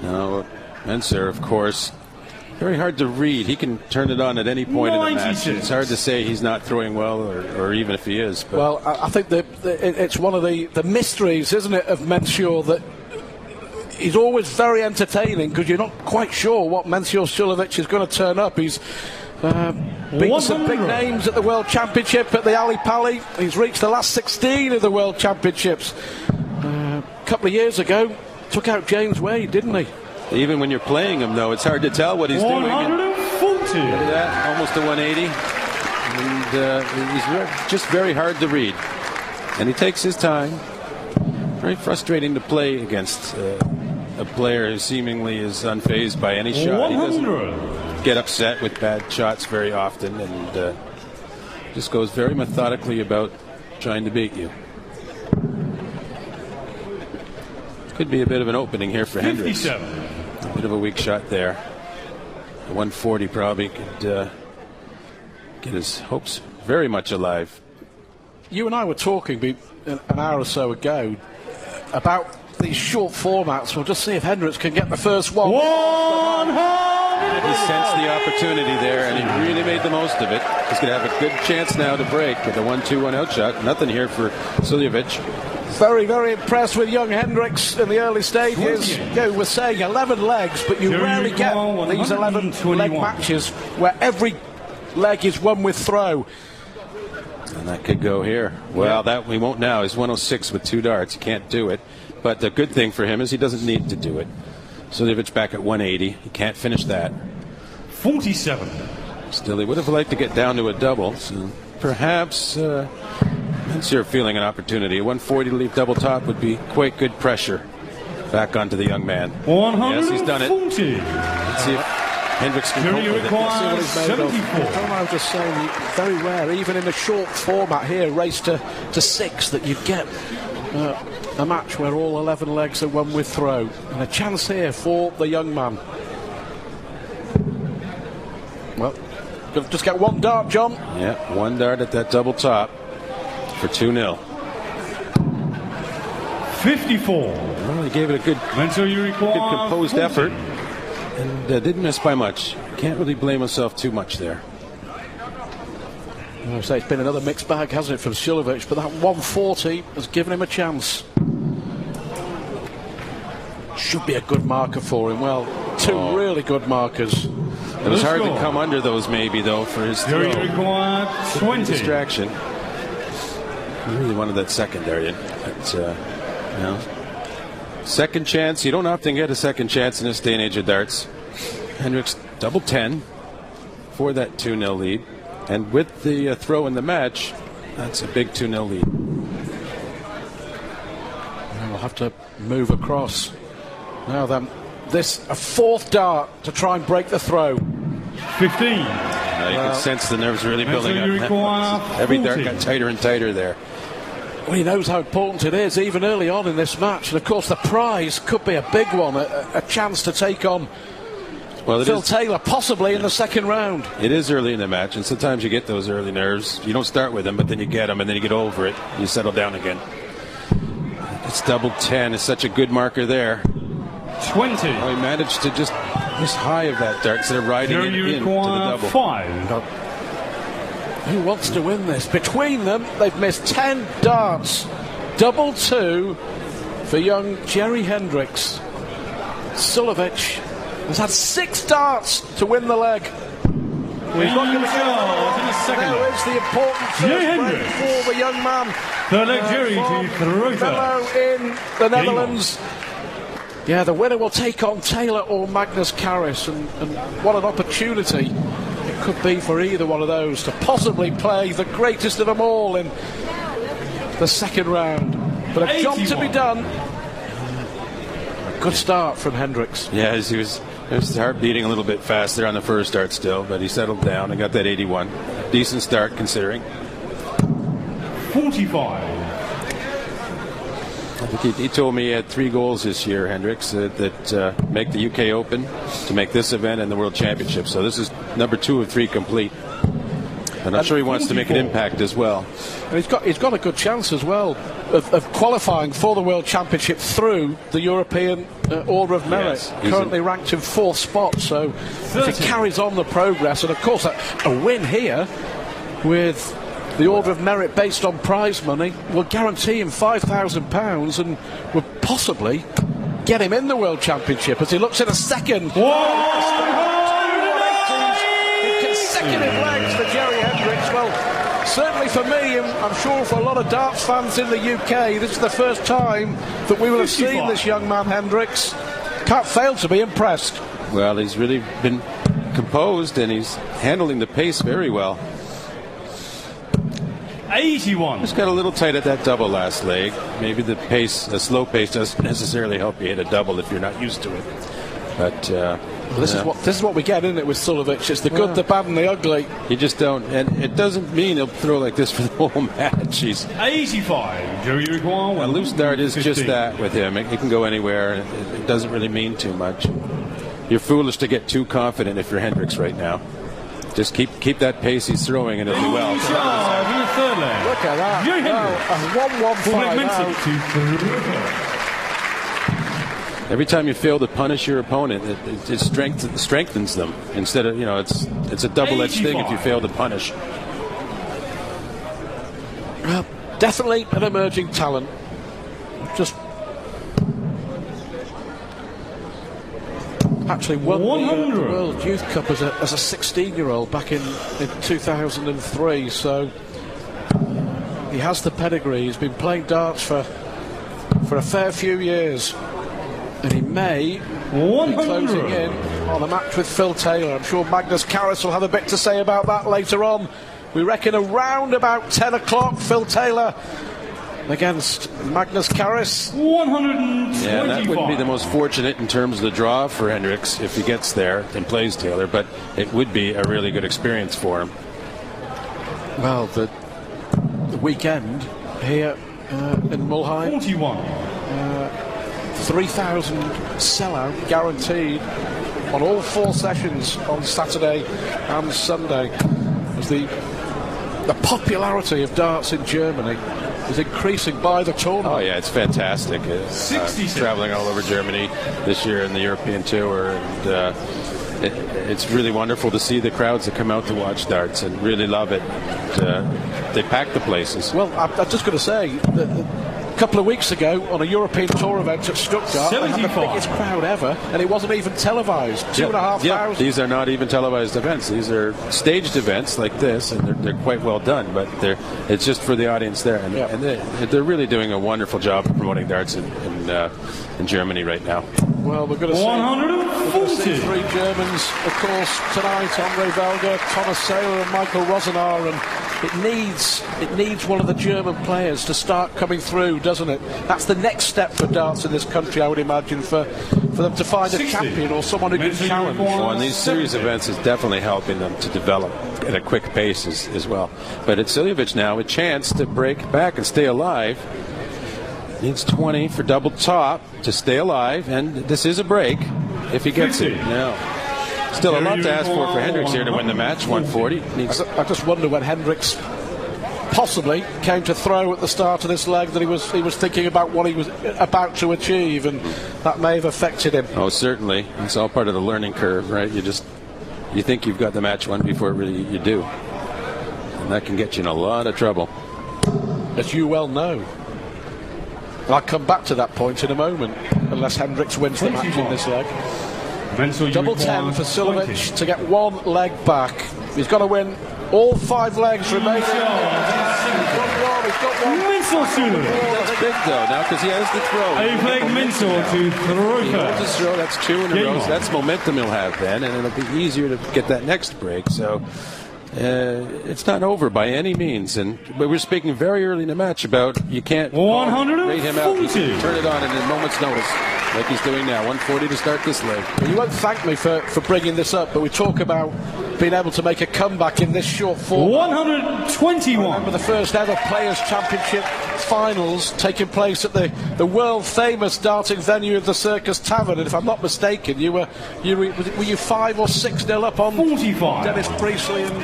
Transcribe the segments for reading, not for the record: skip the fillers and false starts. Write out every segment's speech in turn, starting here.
Now, Mensah, of course, very hard to read. He can turn it on at any point in the match. It's hard to say he's not throwing well, or even if he is. But. Well, I think it's one of the mysteries, isn't it, of Mensah, that he's always very entertaining because you're not quite sure what Mensah Suljovic is going to turn up. He's beaten some big names at the World Championship at the Ali Pali. He's reached the last 16 of the World Championships. A couple of years ago, took out James Wade, didn't he? Even when you're playing him, though, it's hard to tell what he's doing. 140. Look at that, almost a 180. And he's just very hard to read. And he takes his time. Very frustrating to play against a player who seemingly is unfazed by any shot. 100. He doesn't get upset with bad shots very often, and just goes very methodically about trying to beat you. Could be a bit of an opening here for Hendriks. A bit of a weak shot there. 140 probably could get his hopes very much alive. You and I were talking an hour or so ago about these short formats. We'll just see if Hendriks can get the first one. 100. He sensed the opportunity there, and he really made the most of it. He's going to have a good chance now to break with a 1-2-1 out shot. Nothing here for Suljovic. Very, very impressed with young Hendriks in the early stages. We're saying 11 legs, but you rarely get these 11-leg matches where every leg is won with throw. And that could go here. Well, that we won't now. He's 106 with 2 darts. He can't do it. But the good thing for him is he doesn't need to do it. Suljovic back at 180. He can't finish that. 47. Still, he would have liked to get down to a double. So perhaps Mensah feeling an opportunity. 140 to leave double top would be quite good pressure back onto the young man. 140. Yes, he's done it. Let's see if Hendriks can cope with it. Requires 74. I was just saying, very rare, even in a short format here, race to 6, that you get a match where all 11 legs are won with throw. And a chance here for the young man. Well, just get one dart, John. Yeah, one dart at that double top for 2-0. 54. Well, he gave it a good composed effort, and didn't miss by much. Can't really blame himself too much there. I say it's been another mixed bag, hasn't it, from Suljovic, but that 140 has given him a chance. Should be a good marker for him. Well, two really good markers. It was hard to come under those, maybe, though, for his throw. Required 20. Distraction. He really wanted that secondary. But, you know, second chance. You don't often get a second chance in this day and age of darts. Hendriks double 10 for that 2-0 lead. And with the throw in the match, that's a big 2-0 lead. And we'll have to move across. Now then, this a fourth dart to try and break the throw. 15. You can sense the nerves really building up. Every dart got tighter and tighter there. Well, he knows how important it is, even early on in this match. And of course, the prize could be a big one, a chance to take on Phil Taylor, possibly in the second round. It is early in the match, and sometimes you get those early nerves. You don't start with them, but then you get them, and then you get over it. You settle down again. It's double 10. It's such a good marker there. 20. Oh, he managed to just miss high of that dart instead of riding it into the double. 5. Who wants to win this? Between them, they've missed 10 darts. Double 2 for young Jerry Hendriks. Suljovic has had 6 darts to win the leg. He's not going to go in the second. There is the important first break for the young man. Third leg Jerry to fellow in the Netherlands. Yeah, the winner will take on Taylor or Magnus Carris, and what an opportunity it could be for either one of those to possibly play the greatest of them all in the second round. But a job to be done. A good start from Hendriks. Yeah, his heart beating a little bit fast there on the first start still, but he settled down and got that 81. Decent start considering. 45. I think he told me he had 3 goals this year, Hendriks, that make the UK Open, to make this event and the World Championship. So this is number 2 of 3 complete. And I'm sure he wants to make an impact as well. And he's got a good chance as well of qualifying for the World Championship through the European Order of Merit. Yes, currently ranked in 4th spot. So if he carries on the progress, and of course a win here with the Order of Merit based on prize money will guarantee him £5,000 and will possibly get him in the World Championship as he looks at a second. Consecutive legs for Jerry Hendriks. Well, certainly for me, and I'm sure for a lot of darts fans in the UK, this is the first time that we will have seen this young man Hendriks. Can't fail to be impressed. Well, he's really been composed and he's handling the pace very well. 81. Just got a little tight at that double last leg. Maybe the pace, a slow pace, doesn't necessarily help you hit a double if you're not used to it. But this is what we get, isn't it, with Suljovic? It's the good, the bad, and the ugly. You just don't, and it doesn't mean he'll throw like this for the whole match. He's 85. Jerry require a loose dart is just that with him. It can go anywhere, and it doesn't really mean too much. You're foolish to get too confident if you're Hendriks right now. Just keep that pace he's throwing, and it'll do well. Look at that. Jerry Hendriks. Every time you fail to punish your opponent, it strengthens them. Instead of, it's a double-edged thing if you fail to punish. Definitely an emerging talent. Just actually won the World Youth Cup as a 16-year-old back in 2003. So he has the pedigree. He's been playing darts for a fair few years. And he may be closing in on a match with Phil Taylor. I'm sure Magnus Carus will have a bit to say about that later on. We reckon around about 10 o'clock, Phil Taylor against Magnus Carus. 125. Yeah, that wouldn't be the most fortunate in terms of the draw for Hendriks if he gets there and plays Taylor, but it would be a really good experience for him. Well, the weekend here in Mulheim. 41. 3,000 sellout guaranteed on all 4 sessions on Saturday and Sunday. As the popularity of darts in Germany is increasing by the tournament. Oh yeah, it's fantastic. Traveling all over Germany this year in the European Tour, and it's really wonderful to see the crowds that come out to watch darts and really love it. They pack the places. Well, I'm just going to say that a couple of weeks ago on a European Tour event at Stuttgart, they had the biggest crowd ever, and it wasn't even televised. 2,500. These are not even televised events. These are staged events like this, and they're quite well done, but it's just for the audience there, and they're really doing a wonderful job of promoting darts in Germany right now. Well, we're going to see 3 Germans, of course, tonight. Andre Velger, Thomas Saylor and Michael Rosenar, and it needs one of the German players to start coming through, doesn't it? That's the next step for darts in this country, I would imagine, for them to find a champion or someone who can challenge. Well, and these series events is definitely helping them to develop at a quick pace as well. But it's Suljovic now a chance to break back and stay alive. Needs 20 for double top to stay alive, and this is a break if he gets it. Now, still a lot to ask for Hendriks here to win the match. 140. I just wonder when Hendriks possibly came to throw at the start of this leg that he was thinking about what he was about to achieve, and that may have affected him. Oh, certainly. It's all part of the learning curve, right? You think you've got the match won before really you do, and that can get you in a lot of trouble, as you well know. I'll come back to that point in a moment, unless Hendriks wins the match in this leg. Double 10 for Suljovic to get 1 leg back. He's got to win all 5 legs remaining. He's got one. That's big though now because he has the throw. He holds his throw. That's 2 in a row. So that's momentum he'll have then, and it'll be easier to get that next break. So it's not over by any means, and we were speaking very early in the match about you can't rate him out. You can turn it on in a moment's notice, like he's doing now. 140 to start this leg. Well, you won't thank me for bringing this up, but we talk about being able to make a comeback in this short format. 121. I remember the first ever Players' Championship finals taking place at the world famous darting venue of the Circus Tavern, and if I'm not mistaken, were you 5 or 6 nil up on 45. Dennis Priestley and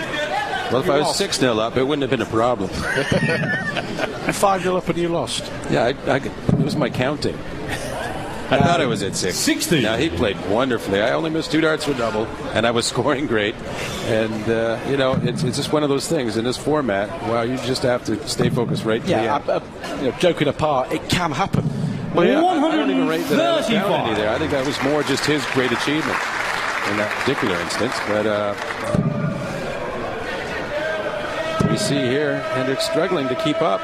Well, if I was 6-0 up, it wouldn't have been a problem. 5-0 up and you lost. Yeah, it was my counting. I thought I was at 6. 60. Now, he played wonderfully. I only missed 2 darts for double, and I was scoring great. And, it's just one of those things in this format. Well, you just have to stay focused right to the end. Joking apart, it can happen. Well, yeah, I don't even rate that I was down any there. I think that was more just his great achievement in that particular instance. But we see here Hendriks struggling to keep up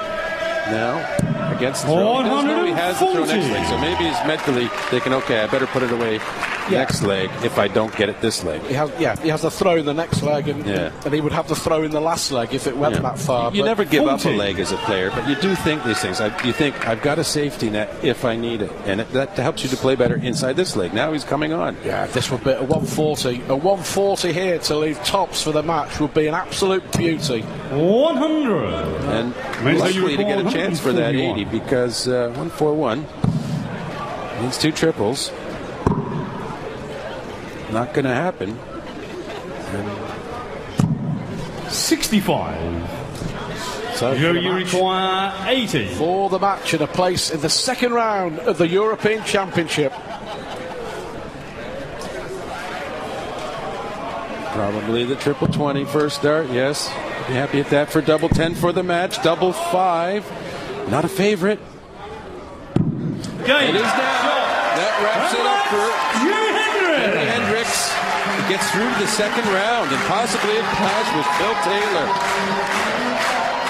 now against the throw. He doesn't know he has the throw next leg, so maybe he's mentally thinking, okay, I better put it away next leg if I don't get it this leg. He has the throw in the next leg, and he would have the throw in the last leg if it went that far. You never give up a leg as a player, but you do think these things. You think, I've got a safety net if I need it, and that helps you to play better inside this leg. Now he's coming on. Yeah, this would be a 140. A 140 here to leave tops for the match would be an absolute beauty. 100. And likely to get a chance for that 80 because 141 means 2 triples. Not going to happen. 65. So you require 80 for the match and a place in the second round of the European Championship. Probably the triple 20 first start. Yes, be happy at that for double 10 for the match. Double 5, not a favorite. Game. It is now. That wraps it up for Hendriks. He gets through to the second round and possibly a clash with Phil Taylor.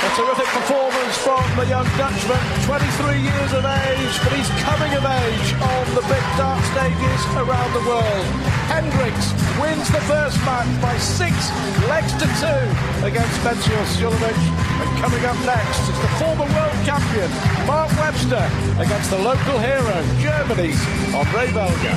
A terrific performance from the young Dutchman, 23 years of age, but he's coming of age on the big dart stages around the world. Hendriks wins the first match by 6 legs to 2 against Suljovic. And coming up next is the former world champion, Mark Webster, against the local hero, Germany's Andre Belger.